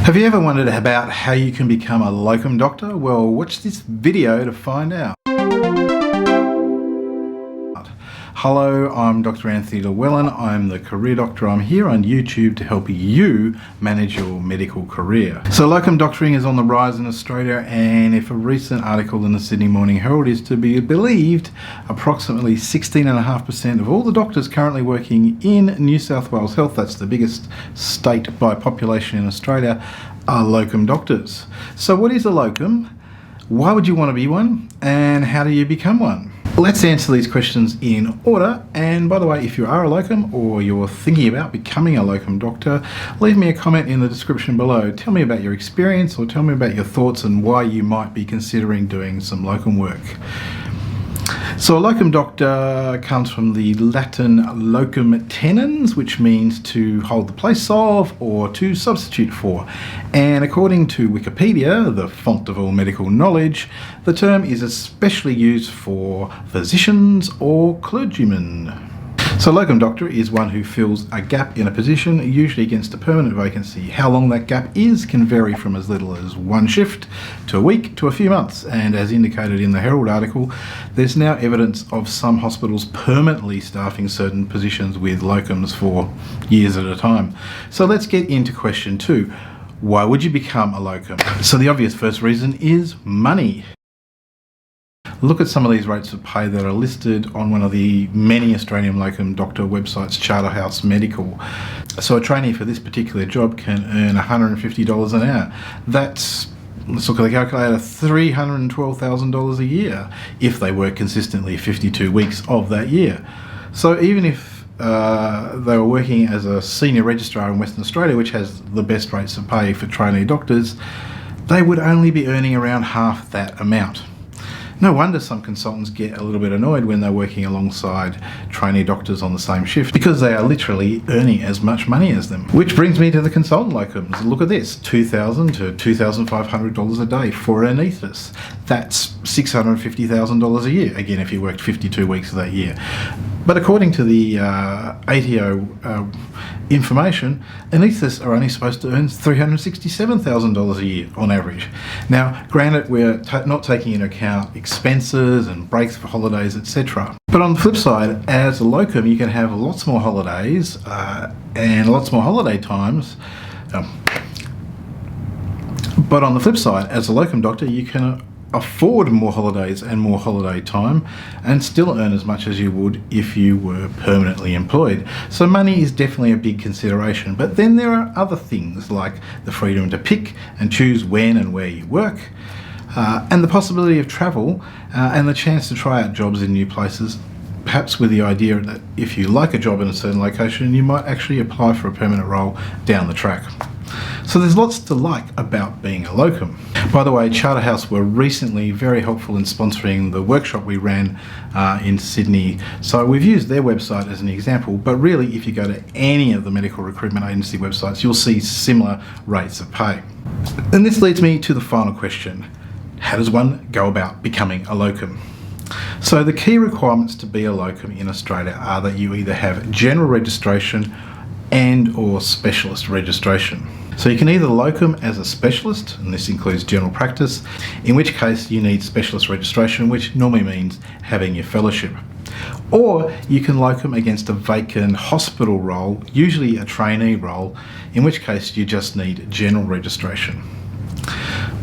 Have you ever wondered about how you can become a locum doctor? Well, watch this video to find out. Hello, I'm Dr. Anthony Llewellyn. I'm the Career Doctor. I'm here on YouTube to help you manage your medical career. So locum doctoring is on the rise in Australia, and if a recent article in the Sydney Morning Herald is to be believed, approximately 16.5% of all the doctors currently working in New South Wales Health, that's the biggest state by population in Australia, are locum doctors. So what is a locum? Why would you want to be one? And how do you become one? Let's answer these questions in order. And by the way, if you are a locum or you're thinking about becoming a locum doctor, leave me a comment in the description below. Tell me about your experience or tell me about your thoughts and why you might be considering doing some locum work. So a locum doctor comes from the Latin Locum Tenens, which means to hold the place of or to substitute for. And according to Wikipedia, the font of all medical knowledge, the term is especially used for physicians or clergymen. So locum doctor is one who fills a gap in a position, usually against a permanent vacancy. How long that gap is can vary from as little as one shift to a week to a few months. And as indicated in the Herald article, there's now evidence of some hospitals permanently staffing certain positions with locums for years at a time. So let's get into question 2. Why would you become a locum? So the obvious first reason is money. Look at some of these rates of pay that are listed on one of the many Australian locum doctor websites, Charterhouse Medical. So a trainee for this particular job can earn $150 an hour. That's, let's look at the calculator, $312,000 a year if they work consistently 52 weeks of that year. So even if they were working as a senior registrar in Western Australia, which has the best rates of pay for trainee doctors, they would only be earning around half that amount. No wonder some consultants get a little bit annoyed when they're working alongside trainee doctors on the same shift, because they are literally earning as much money as them. Which brings me to the consultant locums. Look at this, $2,000 to $2,500 a day for an anaesthetist. That's $650,000 a year, again if you worked 52 weeks of that year. But according to the ATO information, anaesthetists are only supposed to earn $367,000 a year on average. Now, granted, we're not taking into account expenses and breaks for holidays, etc. But on the flip side, as a locum, you can have lots more holidays and lots more holiday times. But on the flip side, as a locum doctor, you can afford more holidays and more holiday time and still earn as much as you would if you were permanently employed. So money is definitely a big consideration, but then there are other things like the freedom to pick and choose when and where you work, and the possibility of travel and the chance to try out jobs in new places, perhaps with the idea that if you like a job in a certain location, you might actually apply for a permanent role down the track. So there's lots to like about being a locum. By the way, Charterhouse were recently very helpful in sponsoring the workshop we ran in Sydney. So we've used their website as an example, but really if you go to any of the medical recruitment agency websites, you'll see similar rates of pay. And this leads me to the final question. How does one go about becoming a locum? So the key requirements to be a locum in Australia are that you either have general registration and or specialist registration. So you can either locum as a specialist, and this includes general practice, in which case you need specialist registration, which normally means having your fellowship. Or you can locum against a vacant hospital role, usually a trainee role, in which case you just need general registration.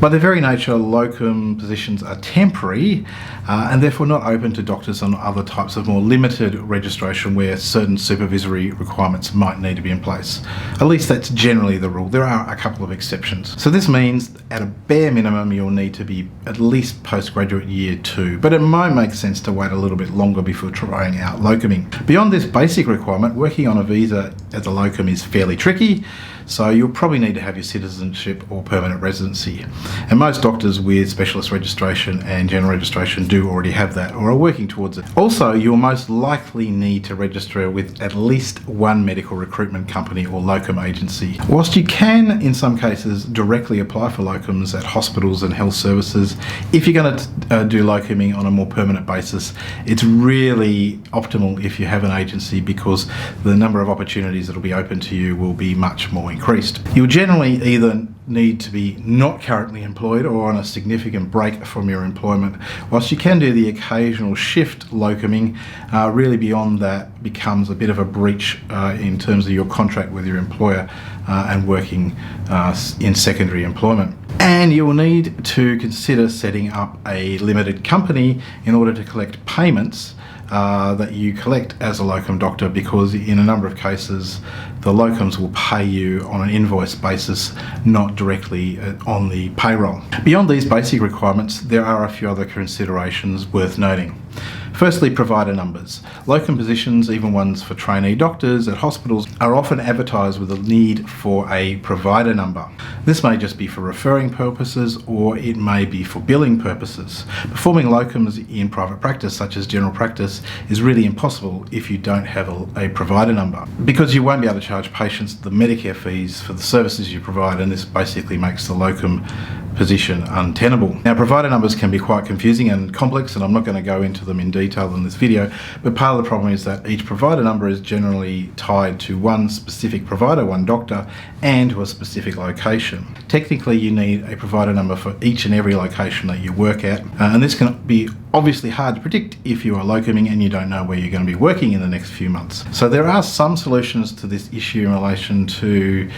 By their very nature, locum positions are temporary and therefore not open to doctors on other types of more limited registration where certain supervisory requirements might need to be in place. At least that's generally the rule. There are a couple of exceptions. So this means at a bare minimum you'll need to be at least postgraduate year 2, but it might make sense to wait a little bit longer before trying out locuming. Beyond this basic requirement, working on a visa as a locum is fairly tricky. So you'll probably need to have your citizenship or permanent residency. And most doctors with specialist registration and general registration do already have that or are working towards it. Also, you'll most likely need to register with at least one medical recruitment company or locum agency. Whilst you can, in some cases, directly apply for locums at hospitals and health services, if you're going to do locuming on a more permanent basis, it's really optimal if you have an agency because the number of opportunities that will be open to you will be much more increased. You'll generally either need to be not currently employed or on a significant break from your employment. Whilst you can do the occasional shift locuming, really beyond that becomes a bit of a breach in terms of your contract with your employer and working in secondary employment. And you will need to consider setting up a limited company in order to collect payments that you collect as a locum doctor, because in a number of cases the locums will pay you on an invoice basis, not directly on the payroll. Beyond these basic requirements, there are a few other considerations worth noting. Firstly, provider numbers. Locum positions, even ones for trainee doctors at hospitals, are often advertised with a need for a provider number. This may just be for referring purposes, or it may be for billing purposes. Performing locums in private practice, such as general practice, is really impossible if you don't have a provider number, because you won't be able to charge patients the Medicare fees for the services you provide, and this basically makes the locum position untenable. Now, provider numbers can be quite confusing and complex, and I'm not going to go into them in detail in this video, but part of the problem is that each provider number is generally tied to one specific provider, one doctor, and to a specific location. Technically, you need a provider number for each and every location that you work at, and this can be obviously hard to predict if you are locuming and you don't know where you're going to be working in the next few months. So there are some solutions to this issue in relation to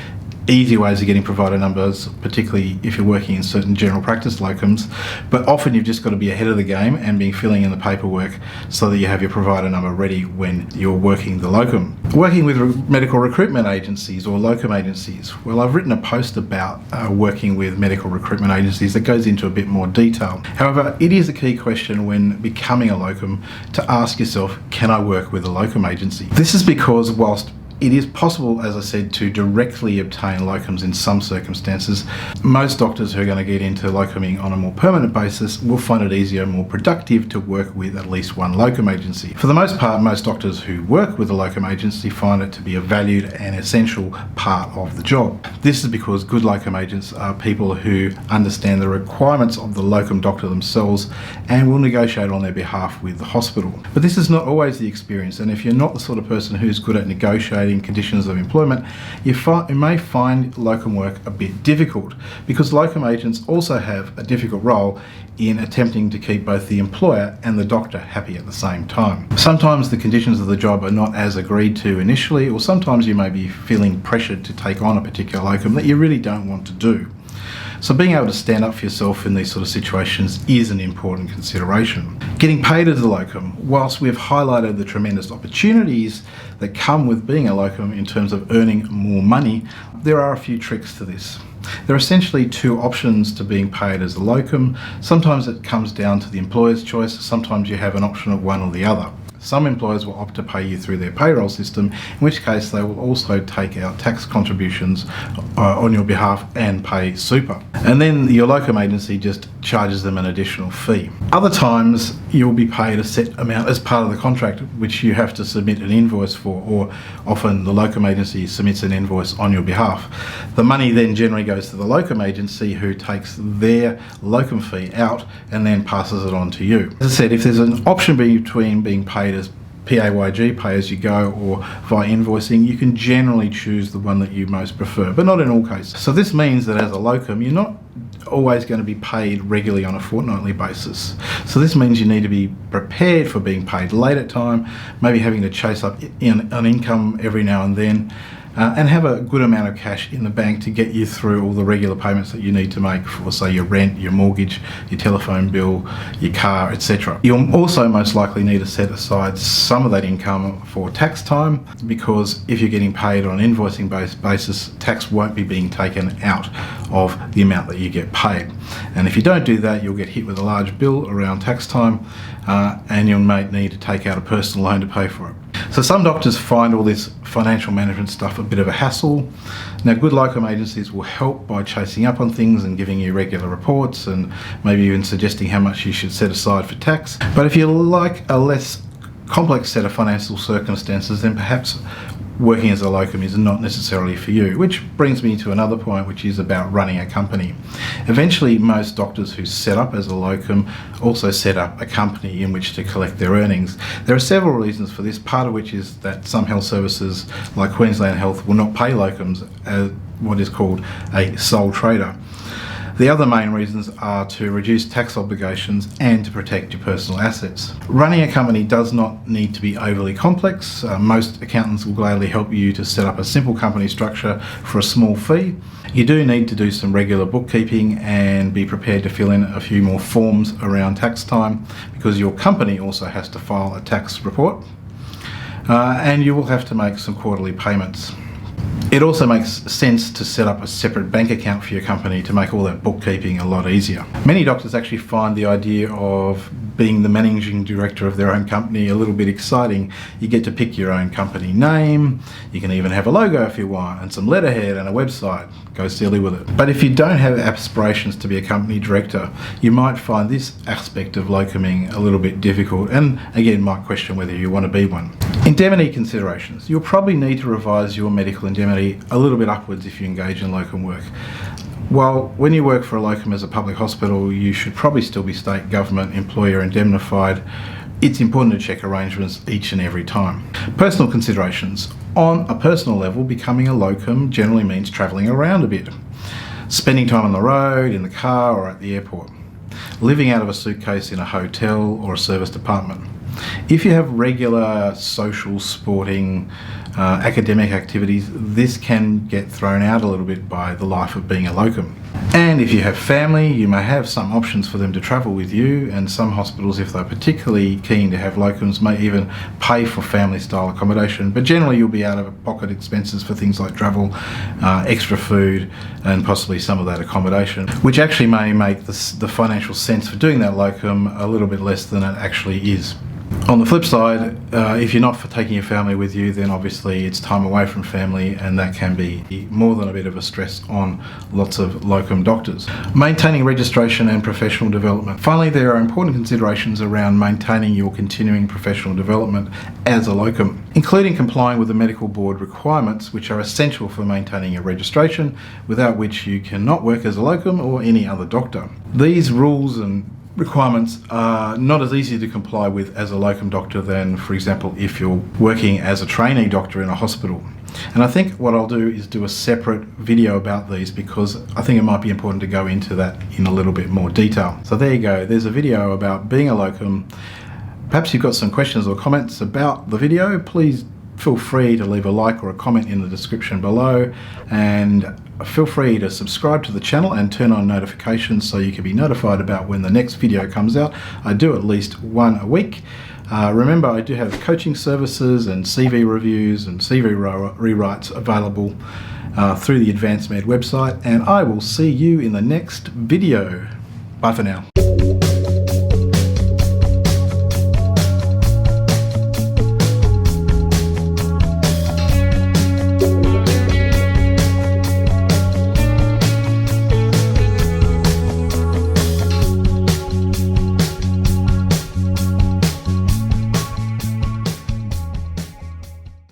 easy ways of getting provider numbers, particularly if you're working in certain general practice locums, but often you've just got to be ahead of the game and be filling in the paperwork so that you have your provider number ready when you're working the locum. Working with medical recruitment agencies or locum agencies. Well, I've written a post about working with medical recruitment agencies that goes into a bit more detail. However, it is a key question when becoming a locum to ask yourself, can I work with a locum agency? This is because whilst it is possible, as I said, to directly obtain locums in some circumstances, most doctors who are going to get into locuming on a more permanent basis will find it easier and more productive to work with at least one locum agency. For the most part, most doctors who work with a locum agency find it to be a valued and essential part of the job. This is because good locum agents are people who understand the requirements of the locum doctor themselves and will negotiate on their behalf with the hospital. But this is not always the experience, and if you're not the sort of person who's good at negotiating conditions of employment, you may find locum work a bit difficult, because locum agents also have a difficult role in attempting to keep both the employer and the doctor happy at the same time. Sometimes the conditions of the job are not as agreed to initially, or sometimes you may be feeling pressured to take on a particular locum that you really don't want to do. So being able to stand up for yourself in these sort of situations is an important consideration. Getting paid as a locum, whilst we've highlighted the tremendous opportunities that come with being a locum in terms of earning more money, there are a few tricks to this. There are essentially two options to being paid as a locum. Sometimes it comes down to the employer's choice, sometimes you have an option of one or the other. Some employers will opt to pay you through their payroll system, in which case they will also take out tax contributions on your behalf and pay super. And then your locum agency just charges them an additional fee. Other times you'll be paid a set amount as part of the contract, which you have to submit an invoice for, or often the locum agency submits an invoice on your behalf. The money then generally goes to the locum agency, who takes their locum fee out and then passes it on to you. As I said, if there's an option between being paid as PAYG, pay as you go, or via invoicing, you can generally choose the one that you most prefer, but not in all cases. So this means that as a locum, you're not always going to be paid regularly on a fortnightly basis. So this means you need to be prepared for being paid late at time, maybe having to chase up an income every now and then, and have a good amount of cash in the bank to get you through all the regular payments that you need to make for, say, your rent, your mortgage, your telephone bill, your car, etc. You'll also most likely need to set aside some of that income for tax time, because if you're getting paid on an invoicing basis, tax won't be being taken out of the amount that you get paid. And if you don't do that, you'll get hit with a large bill around tax time, and you might need to take out a personal loan to pay for it. So some doctors find all this financial management stuff a bit of a hassle. Now, good locum agencies will help by chasing up on things and giving you regular reports, and maybe even suggesting how much you should set aside for tax. But if you like a less complex set of financial circumstances, then perhaps working as a locum is not necessarily for you, which brings me to another point, which is about running a company. Eventually, most doctors who set up as a locum also set up a company in which to collect their earnings. There are several reasons for this, part of which is that some health services like Queensland Health will not pay locums as what is called a sole trader. The other main reasons are to reduce tax obligations and to protect your personal assets. Running a company does not need to be overly complex. Most accountants will gladly help you to set up a simple company structure for a small fee. You do need to do some regular bookkeeping and be prepared to fill in a few more forms around tax time, because your company also has to file a tax report, and you will have to make some quarterly payments. It also makes sense to set up a separate bank account for your company to make all that bookkeeping a lot easier. Many doctors actually find the idea of being the managing director of their own company a little bit exciting. You get to pick your own company name, you can even have a logo if you want, and some letterhead and a website. Go silly with it. But if you don't have aspirations to be a company director, you might find this aspect of locuming a little bit difficult, and again might question whether you want to be one. Indemnity considerations. You'll probably need to revise your medical indemnity a little bit upwards if you engage in locum work. While when you work for a locum as a public hospital, you should probably still be state government employer indemnified. It's important to check arrangements each and every time. Personal considerations. On a personal level, becoming a locum generally means travelling around a bit. Spending time on the road, in the car or at the airport. Living out of a suitcase in a hotel or a service department. If you have regular social, sporting, academic activities, this can get thrown out a little bit by the life of being a locum. And if you have family, you may have some options for them to travel with you, and some hospitals, if they're particularly keen to have locums, may even pay for family-style accommodation, but generally you'll be out of pocket expenses for things like travel, extra food, and possibly some of that accommodation, which actually may make the financial sense for doing that locum a little bit less than it actually is. On the flip side, if you're not for taking your family with you, then obviously it's time away from family, and that can be more than a bit of a stress on lots of locum doctors. Maintaining registration and professional development. Finally, there are important considerations around maintaining your continuing professional development as a locum, including complying with the medical board requirements, which are essential for maintaining your registration, without which you cannot work as a locum or any other doctor. These rules and requirements are not as easy to comply with as a locum doctor than, for example, if you're working as a trainee doctor in a hospital. And I think what I'll do is do a separate video about these, because I think it might be important to go into that in a little bit more detail. So there you go, there's a video about being a locum. Perhaps you've got some questions or comments about the video. Please feel free to leave a like or a comment in the description below, and feel free to subscribe to the channel and turn on notifications so you can be notified about when the next video comes out. I do at least one a week. Remember, I do have coaching services and CV reviews and CV rewrites available through the Advanced Med website, and I will see you in the next video. Bye for now.